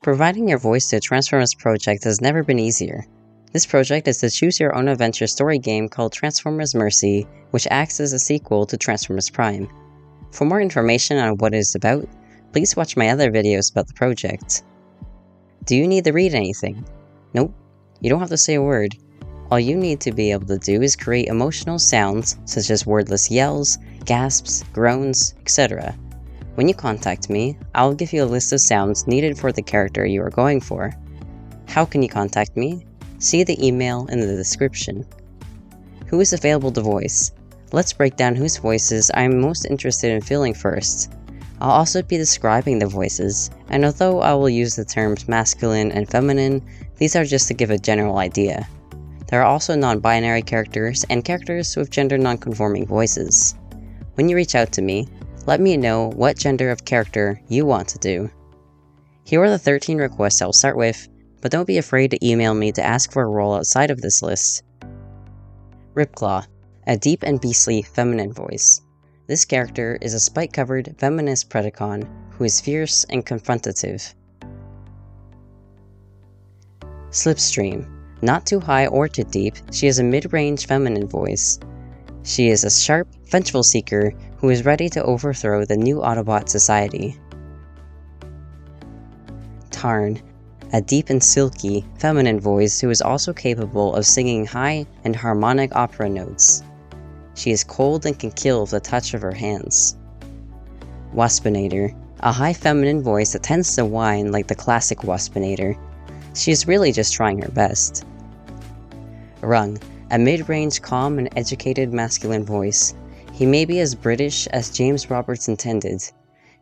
Providing your voice to a Transformers project has never been easier. This project is the choose-your-own-adventure story game called Transformers Mercy, which acts as a sequel to Transformers Prime. For more information on what it is about, please watch my other videos about the project. Do you need to read anything? Nope, you don't have to say a word. All you need to be able to do is create emotional sounds such as wordless yells, gasps, groans, etc. When you contact me, I'll give you a list of sounds needed for the character you are going for. How can you contact me? See the email in the description. Who is available to voice? Let's break down whose voices I am most interested in filling first. I'll also be describing the voices, and although I will use the terms masculine and feminine, these are just to give a general idea. There are also non-binary characters and characters with gender non-conforming voices. When you reach out to me, let me know what gender of character you want to do. Here are the 13 requests I'll start with, but don't be afraid to email me to ask for a role outside of this list. Ripclaw, a deep and beastly feminine voice. This character is a spike-covered feminist Predacon who is fierce and confrontative. Slipstream, not too high or too deep, she has a mid-range feminine voice. She is a sharp, vengeful seeker who is ready to overthrow the new Autobot society. Tarn, a deep and silky, feminine voice who is also capable of singing high and harmonic opera notes. She is cold and can kill with the touch of her hands. Waspinator, a high feminine voice that tends to whine like the classic Waspinator. She is really just trying her best. Rung, a mid-range, calm and educated masculine voice. He may be as British as James Roberts intended.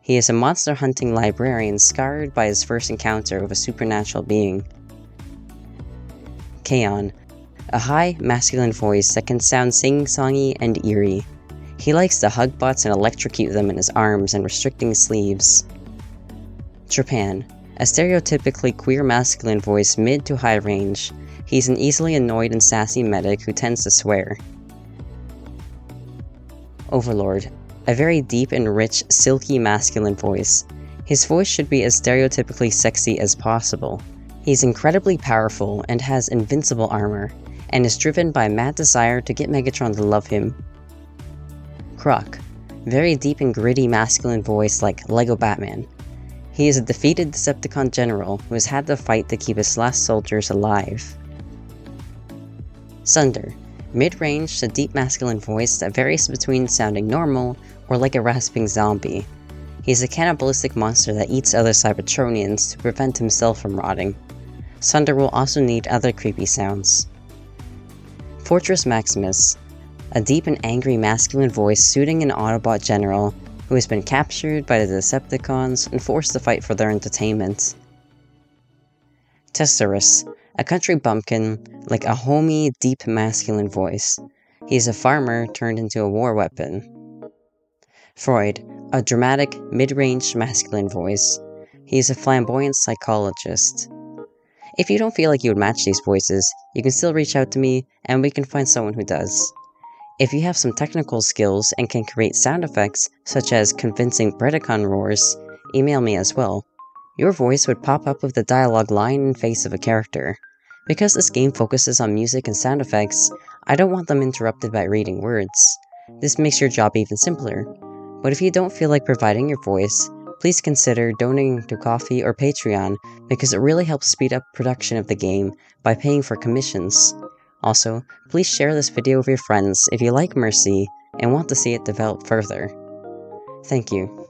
He is a monster-hunting librarian scarred by his first encounter with a supernatural being. Kaon, a high, masculine voice that can sound sing-songy and eerie. He likes to hug bots and electrocute them in his arms and restricting sleeves. Trepan, a stereotypically queer masculine voice mid to high range. He's an easily annoyed and sassy medic who tends to swear. Overlord, a very deep and rich, silky masculine voice. His voice should be as stereotypically sexy as possible. He's incredibly powerful and has invincible armor, and is driven by a mad desire to get Megatron to love him. Krok, very deep and gritty masculine voice like Lego Batman. He is a defeated Decepticon general who has had to fight to keep his last soldiers alive. Sunder, mid-range to deep masculine voice that varies between sounding normal or like a rasping zombie. He's a cannibalistic monster that eats other Cybertronians to prevent himself from rotting. Sunder will also need other creepy sounds. Fortress Maximus, a deep and angry masculine voice suiting an Autobot general who has been captured by the Decepticons and forced to fight for their entertainment. Tesarus, a country bumpkin, like a homey, deep masculine voice. He is a farmer turned into a war weapon. Froid, a dramatic, mid-range masculine voice. He is a flamboyant psychologist. If you don't feel like you would match these voices, you can still reach out to me and we can find someone who does. If you have some technical skills and can create sound effects, such as convincing Predacon roars, email me as well. Your voice would pop up with the dialogue line and face of a character. Because this game focuses on music and sound effects, I don't want them interrupted by reading words. This makes your job even simpler. But if you don't feel like providing your voice, please consider donating to Ko-fi or Patreon because it really helps speed up production of the game by paying for commissions. Also, please share this video with your friends if you like Mercy and want to see it develop further. Thank you.